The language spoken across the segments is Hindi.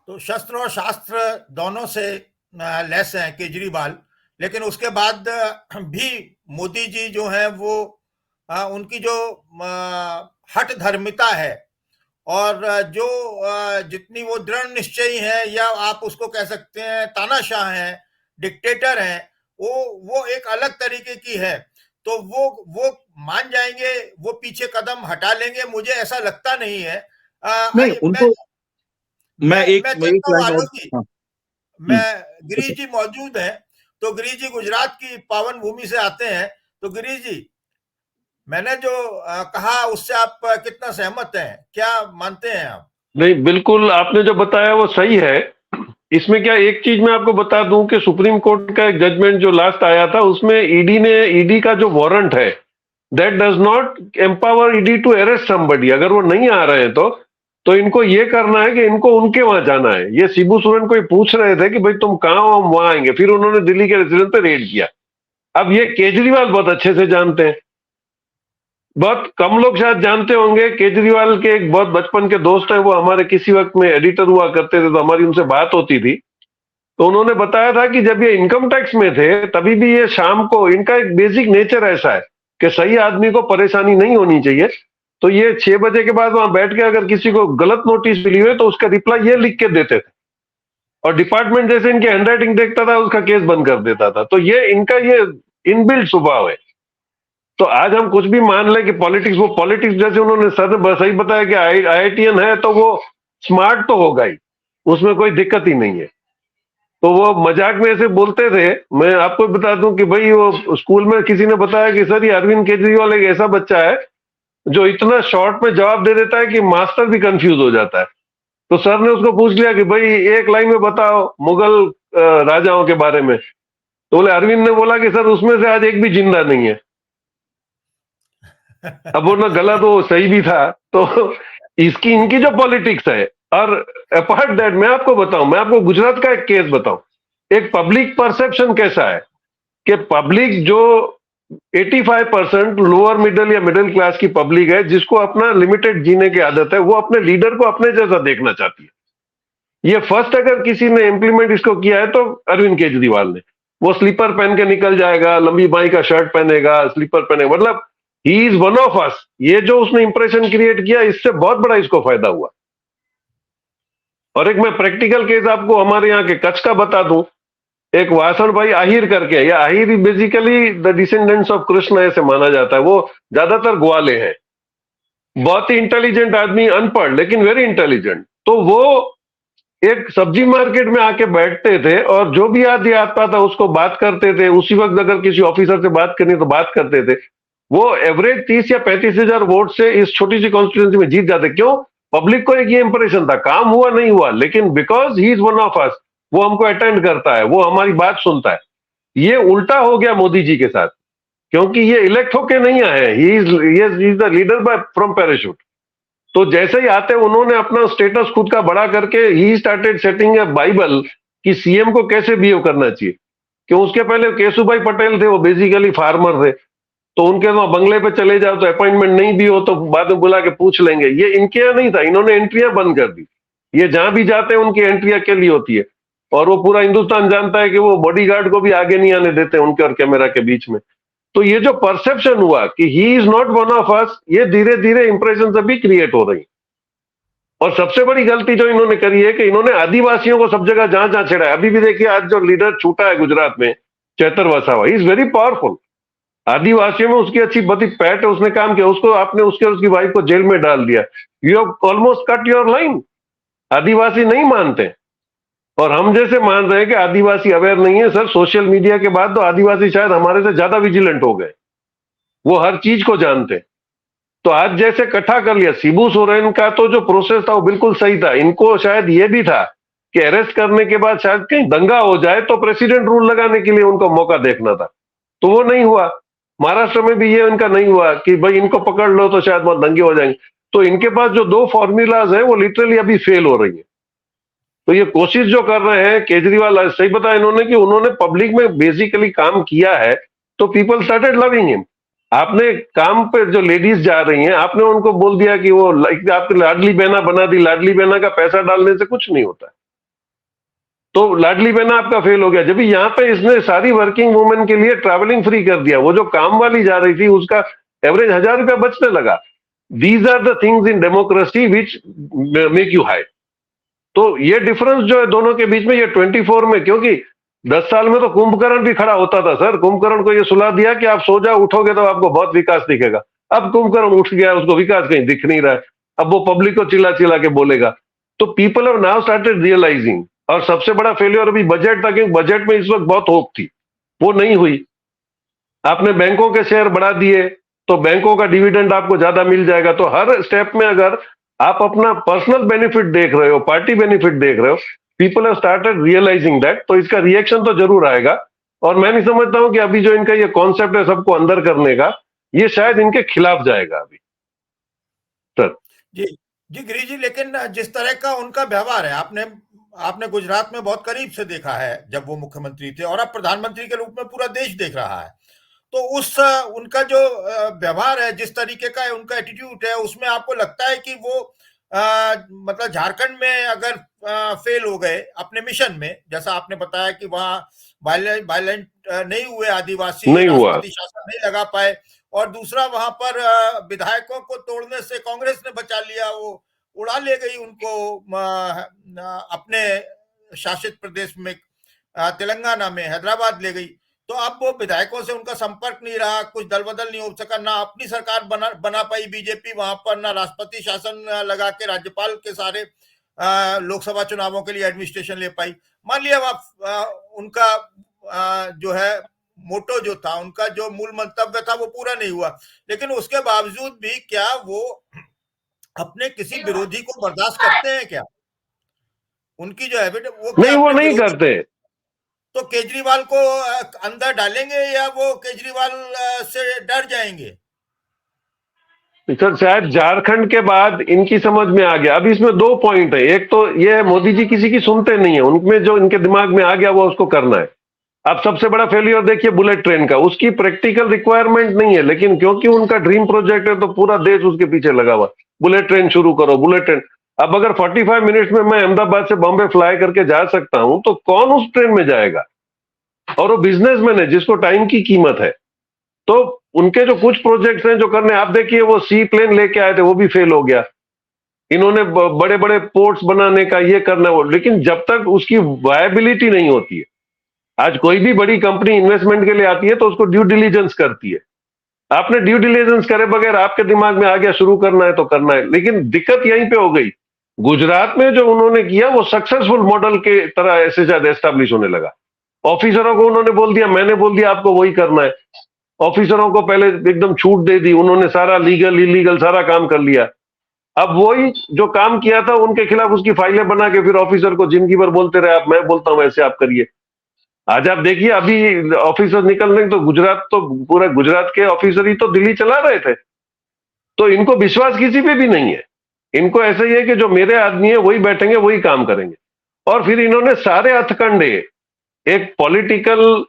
तो शस्त्र और शास्त्र दोनों से लैस हैं केजरीवाल। लेकिन उसके बाद भी मोदी जी जो हैं वो उनकी जो हठ धर्मिता है और जो जितनी वो दृढ़ निश्चयी है, या आप उसको कह सकते हैं तानाशाह हैं, डिक्टेटर हैं, वो एक अलग तरीके की है। तो वो मान जाएंगे, वो पीछे कदम हटा लेंगे, मुझे ऐसा लगता नहीं है। नहीं, मैं उनको मैं एक मैं एक चाहता हूँ लाइन और। आलोक जी, हाँ। मैं गिरीश अच्छा। जी मौजूद हैं, तो गिरीश जी गुजरात की पावन भूमि से आते हैं। तो गिरीश जी, मैंने जो कहा उससे आप कितना सहमत हैं, क्या मानते हैं आप? नहीं, बिल्कुल आपने जो बताया वो सही है। इसमें क्या, एक चीज मैं आपको बता दूं कि सुप्रीम कोर्ट का एक जजमेंट जो लास्ट आया था उसमें ईडी का जो वारंट है, that does not empower ED to arrest somebody. अगर वो नहीं आ रहे हैं तो इनको ये करना है कि इनको उनके वहां जाना है। ये शिबू सोरेन को ये पूछ रहे थे कि भाई तुम कहां हो, हम वहां आएंगे। फिर उन्होंने दिल्ली के रेसिडेंस पे रेड किया। अब ये केजरीवाल बहुत अच्छे से जानते हैं। बहुत कम लोग शायद जानते होंगे, केजरीवाल के एक बहुत बचपन के दोस्त हैं, वो हमारे किसी वक्त में एडिटर हुआ करते थे, तो हमारी उनसे बात होती थी। तो उन्होंने बताया था कि जब ये इनकम टैक्स में थे तभी भी ये शाम को, इनका एक बेसिक नेचर ऐसा है कि सही आदमी को परेशानी नहीं होनी चाहिए, तो ये 6 बजे के बाद वहां बैठ के अगर किसी को गलत नोटिस मिली हुई तो उसका रिप्लाई ये लिख के देते थे, और डिपार्टमेंट जैसे इनकी हैंडराइटिंग देखता था उसका केस बंद कर देता था। तो ये इनका ये इनबिल्ट स्वभाव है। तो आज हम कुछ भी मान लें कि पॉलिटिक्स, वो पॉलिटिक्स जैसे उन्होंने सर ने सही बताया कि आईआईटीएन है तो वो स्मार्ट तो होगा ही, उसमें कोई दिक्कत ही नहीं है। तो वो मजाक में ऐसे बोलते थे। मैं आपको बता दूं कि भाई वो स्कूल में किसी ने बताया कि सर ये अरविंद केजरीवाल एक ऐसा बच्चा है जो इतना शॉर्ट में जवाब दे देता है कि मास्टर भी कंफ्यूज हो जाता है। तो सर ने उसको पूछ लिया कि भाई एक लाइन में बताओ मुगल राजाओं के बारे में। तो बोले, अरविंद ने बोला कि सर उसमें से आज एक भी जिंदा नहीं है। अब वो ना गलत वो सही भी था। तो इसकी इनकी जो पॉलिटिक्स है। और अपार्ट दैट मैं आपको बताऊं, मैं आपको गुजरात का एक केस बताऊं। एक पब्लिक परसेप्शन कैसा है कि पब्लिक जो 85% लोअर मिडिल या मिडिल क्लास की पब्लिक है, जिसको अपना लिमिटेड जीने की आदत है, वो अपने लीडर को अपने जैसा देखना चाहती है। ये फर्स्ट अगर किसी ने इंप्लीमेंट इसको किया है तो अरविंद केजरीवाल ने। वो स्लीपर पहन के निकल जाएगा, लंबी बाई का शर्ट पहनेगा, स्लीपर पहनेगा, मतलब he is one of us. ये जो उसने इंप्रेशन क्रिएट किया, इससे बहुत बड़ा इसको फायदा हुआ। और एक मैं प्रैक्टिकल केस आपको हमारे यहाँ के कच्छ का बता दूं। एक वासण भाई आहिर करके, या Ahir basically the descendants of Krishna ऐसे माना जाता है, वो ज्यादातर ग्वाले हैं। बहुत ही इंटेलिजेंट आदमी, अनपढ़ लेकिन वेरी इंटेलिजेंट। तो वो एक सब्जी मार्केट में आके बैठते थे और जो भी आदमी आता था उसको बात करते थे। उसी वक्त अगर किसी ऑफिसर से बात करनी तो बात करते थे। वो एवरेज 30 या 35 हजार वोट से इस छोटी सी कॉन्स्टिट्यूंसी में जीत जाते। क्यों? पब्लिक को एक ये इंप्रेशन था, काम हुआ नहीं हुआ, लेकिन because he is one of us, वो हमको अटेंड करता है, वो हमारी बात सुनता है। ये उल्टा हो गया मोदी जी के साथ, क्योंकि ये इलेक्ट होके नहीं आए, he is the leader by from parachute. तो जैसे ही आते उन्होंने अपना स्टेटस खुद का बड़ा करके he started setting A Bible कि सीएम को कैसे बिहेव करना चाहिए। क्यों? उसके पहले केशुभाई पटेल थे, वो बेसिकली फार्मर थे, तो उनके वहां बंगले पे चले जाओ तो अपॉइंटमेंट नहीं भी हो तो बाद में बुला के पूछ लेंगे। ये इनके यहाँ नहीं था, इन्होंने एंट्रियां बंद कर दी। ये जहां भी जाते हैं उनकी एंट्री अकेली होती है, और वो पूरा हिंदुस्तान जानता है कि वो बॉडीगार्ड को भी आगे नहीं आने देते उनके और कैमरा के बीच में। तो ये जो परसेप्शन हुआ कि he is not one of us, ये धीरे धीरे इंप्रेशन अभी क्रिएट हो रही। और सबसे बड़ी गलती जो इन्होंने करी है कि इन्होंने आदिवासियों को सब जगह जहां जहां छेड़ा है। अभी भी देखिए, आज जो लीडर छूटा है गुजरात में, Chaitar Vasava, is very powerful. आदिवासियों में उसकी अच्छी बड़ी पैठ है, उसने काम किया, उसको आपने उसके उसकी वाइफ को जेल में डाल दिया। You have almost cut your line. Adivasi नहीं मानते, और हम जैसे मान रहे हैं कि आदिवासी अवेयर नहीं है। सर, सोशल मीडिया के बाद तो आदिवासी शायद हमारे से ज्यादा विजिलेंट हो गए, वो हर चीज को जानते हैं। तो आज जैसे इकट्ठा कर लिया, शिबू सोरेन का तो जो प्रोसेस था वो बिल्कुल सही था। इनको शायद ये भी था कि अरेस्ट करने के बाद शायद कहीं दंगा हो जाए तो प्रेसिडेंट रूल लगाने के लिए उनको मौका देखना था, तो वो नहीं हुआ। महाराष्ट्र में भी ये इनका नहीं हुआ कि भाई इनको पकड़ लो तो शायद बहुत दंगे हो जाएंगे। तो इनके पास जो दो फॉर्मूलाज हैं वो लिटरली अभी फेल हो रही है। तो ये कोशिश जो कर रहे हैं केजरीवाल, सही बताया इन्होंने कि उन्होंने पब्लिक में बेसिकली काम किया है, तो पीपल स्टार्टेड लविंग हिम। आपने काम पे जो लेडीज जा रही हैं, आपने उनको बोल दिया कि वो आपकी लाडली बहना बना दी। लाडली बहना का पैसा डालने से कुछ नहीं होता है। तो लाडली बहना आपका फेल हो गया। जब यहाँ पे इसने सारी वर्किंग वुमेन के लिए ट्रैवलिंग फ्री कर दिया, वो जो काम वाली जा रही थी उसका एवरेज 1,000 रुपया बचने लगा। These are the things in democracy which make you high. तो ये डिफरेंस जो है दोनों के बीच में, ये 24 में, क्योंकि 10 साल में तो कुंभकर्ण भी खड़ा होता था सर। कुंभकर्ण को ये सुला दिया कि आप सो जाओ, उठोगे तो आपको बहुत विकास दिखेगा। अब कुंभकर्ण उठ गया, उसको विकास कहीं दिख नहीं रहा है। अब वो पब्लिक को चिल्ला चिल्ला के बोलेगा। तो people have now started realising. और सबसे बड़ा फेलियर अभी बजट था, क्योंकि बजट में इस वक्त बहुत होप थी, वो नहीं हुई। आपने बैंकों के शेयर बढ़ा दिए तो बैंकों का डिविडेंड आपको ज्यादा मिल जाएगा। तो हर स्टेप में अगर आप अपना पर्सनल बेनिफिट देख रहे हो, पार्टी बेनिफिट देख रहे हो, people have started realising that. तो इसका रिएक्शन तो जरूर आएगा। और मैं नहीं समझता हूं कि अभी जो इनका ये कॉन्सेप्ट है सबको अंदर करने का, ये शायद इनके खिलाफ जाएगा अभी। सर जी जी गिरीश जी, लेकिन जिस तरह का उनका व्यवहार है, आपने गुजरात में बहुत करीब से देखा है जब वो मुख्यमंत्री थे, और अब प्रधानमंत्री के रूप में पूरा देश देख रहा है। तो उनका जो व्यवहार है, जिस तरीके का उनका एटीट्यूड है, उसमें आपको लगता है कि वो मतलब झारखंड में अगर फेल हो गए अपने मिशन में, जैसा आपने बताया कि वहां वायलेंट नहीं हुए, आदिवासी नहीं हुआ, राष्ट्रपति शासन नहीं लगा पाए, और दूसरा वहां पर विधायकों को तोड़ने से कांग्रेस ने बचा लिया, वो उड़ा ले गई उनको अपने शासित प्रदेश में, तेलंगाना में हैदराबाद ले गई। तो अब वो विधायकों से उनका संपर्क नहीं रहा, कुछ दल बदल नहीं हो सका, ना अपनी सरकार बना पाई बीजेपी वहां पर, ना राष्ट्रपति शासन लगा के राज्यपाल के सारे लोकसभा चुनावों के लिए एडमिनिस्ट्रेशन ले पाई। मान लिया उनका जो है मोटो जो था, उनका जो मूल मंतव्य था, वो पूरा नहीं हुआ, लेकिन उसके बावजूद भी क्या वो अपने किसी विरोधी को बर्दाश्त करते हैं क्या? उनकी जो हैबिट, वो क्या नहीं, वो अपने नहीं विरोधी करते। तो केजरीवाल को अंदर डालेंगे, या वो केजरीवाल से डर जाएंगे? सर शायद झारखंड के बाद इनकी समझ में आ गया। अब इसमें 2 पॉइंट है। एक तो ये है, मोदी जी किसी की सुनते नहीं है, उनमें जो इनके दिमाग में आ गया वो उसको करना है। अब सबसे बड़ा फेलियर देखिए बुलेट ट्रेन का, उसकी प्रैक्टिकल रिक्वायरमेंट नहीं है, लेकिन क्योंकि उनका ड्रीम प्रोजेक्ट है तो पूरा देश उसके पीछे लगा हुआ। बुलेट ट्रेन शुरू करो, बुलेट ट्रेन। अब अगर 45 मिनट्स में मैं अहमदाबाद से बॉम्बे फ्लाई करके जा सकता हूं, तो कौन उस ट्रेन में जाएगा? और वो बिजनेसमैन है जिसको टाइम की कीमत है। तो उनके जो कुछ प्रोजेक्ट्स हैं जो करने, आप देखिए वो सी प्लेन लेके आए थे, वो भी फेल हो गया। इन्होंने बड़े बड़े पोर्ट्स बनाने का ये करना, वो, लेकिन जब तक उसकी वायबिलिटी नहीं होती है, आज कोई भी बड़ी कंपनी इन्वेस्टमेंट के लिए आती है तो उसको ड्यू डिलीजेंस करती है। आपने ड्यू डिलीजेंस करे बगैर आपके दिमाग में आ गया शुरू करना है तो करना है, लेकिन दिक्कत यहीं पे हो गई। गुजरात में जो उन्होंने किया वो सक्सेसफुल मॉडल के तरह ऐसे शायद एस्टेब्लिश होने लगा। ऑफिसरों को उन्होंने बोल दिया, मैंने बोल दिया आपको वही करना है। ऑफिसरों को पहले एकदम छूट दे दी, उन्होंने सारा लीगल इलीगल सारा काम कर लिया। अब वही जो काम किया था उनके खिलाफ उसकी फाइलें बना के फिर ऑफिसर को जिंदगी भर बोलते रहे, आप मैं बोलता हूं ऐसे आप करिए। आज आप देखिए अभी ऑफिसर निकल रहे, तो गुजरात तो पूरा गुजरात के ऑफिसर ही तो दिल्ली चला रहे थे। तो इनको विश्वास किसी पे भी नहीं है। इनको ऐसा ही है कि जो मेरे आदमी है वही बैठेंगे वही काम करेंगे। और फिर इन्होंने सारे हथकंडे, एक पॉलिटिकल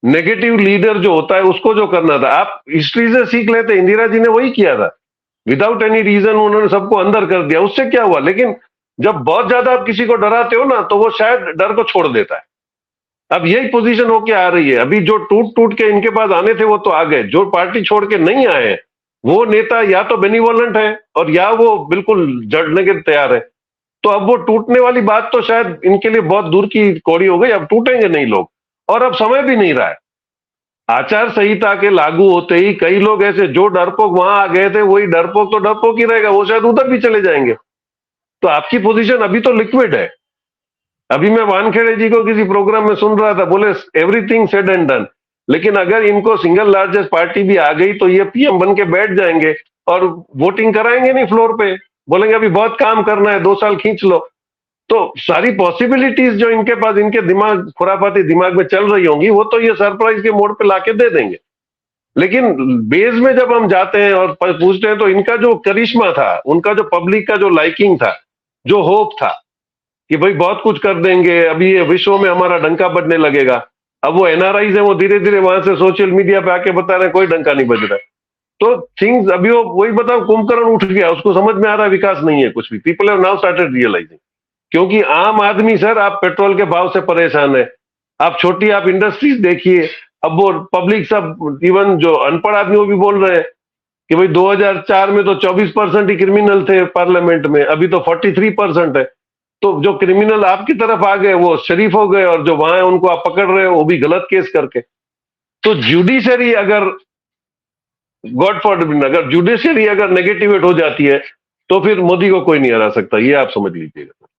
नेगेटिव लीडर जो होता है उसको जो करना था, आप हिस्ट्री से सीख लेते, इंदिरा जी ने वही किया था। विदाउट एनी रीजन उन्होंने सबको अंदर कर दिया, उससे क्या हुआ? लेकिन जब बहुत ज्यादा आप किसी को डराते हो ना, तो वो शायद डर को छोड़ देता है। अब यही पोजीशन होके आ रही है। अभी जो टूट टूट के इनके पास आने थे वो तो आ गए, जो पार्टी छोड़ के नहीं आए वो नेता या तो बेनिवोलेंट है और या वो बिल्कुल जड़ने के तैयार है। तो अब वो टूटने वाली बात तो शायद इनके लिए बहुत दूर की कौड़ी हो गई। अब टूटेंगे नहीं लोग, और अब समय भी नहीं रहा है। आचार संहिता के लागू होते ही कई लोग ऐसे जो डरपोक वहां आ गए थे, वही डरपोक तो डरपोक ही रहेगा, वो शायद उधर भी चले जाएंगे। तो आपकी पोजीशन अभी तो लिक्विड है। अभी मैं वानखेड़े जी को किसी प्रोग्राम में सुन रहा था, बोले एवरीथिंग सेड एंड डन, लेकिन अगर इनको सिंगल लार्जेस्ट पार्टी भी आ गई तो ये पीएम बन के बैठ जाएंगे और वोटिंग कराएंगे नहीं फ्लोर पे, बोलेंगे अभी बहुत काम करना है, 2 साल खींच लो। तो सारी पॉसिबिलिटीज जो इनके पास, इनके दिमाग खुराफाती दिमाग में चल रही होंगी, वो तो ये सरप्राइज के मोड पे लाके दे देंगे। लेकिन बेस में जब हम जाते हैं और पूछते हैं तो इनका जो करिश्मा था, उनका जो पब्लिक का जो लाइकिंग था, जो होप था कि भाई बहुत कुछ कर देंगे, अभी ये विश्व में हमारा डंका बजने लगेगा। अब वो एनआरआईज है, वो धीरे धीरे वहां से सोशल मीडिया पे आके बता रहे हैं कोई डंका नहीं बज रहा है। तो थिंग्स अभी वो वही बताओ, कुंभकर्ण उठ गया, उसको समझ में आ रहा है विकास नहीं है कुछ भी। People have now started realising, क्योंकि आम आदमी सर, आप पेट्रोल के भाव से परेशान है, आप छोटी आप इंडस्ट्रीज देखिए, अब वो पब्लिक सब, इवन जो अनपढ़ आदमी वो भी बोल रहे हैं कि भाई 2004 में तो 24% ही क्रिमिनल थे पार्लियामेंट में, अभी तो 43% है। तो जो क्रिमिनल आपकी तरफ आ गए वो शरीफ हो गए, और जो वहां है उनको आप पकड़ रहे हो वो भी गलत केस करके। तो जुडिशरी अगर, गॉड फॉरबिड, अगर जुडिशरी अगर नेगेटिवेट हो जाती है तो फिर मोदी को कोई नहीं हरा सकता, ये आप समझ लीजिएगा।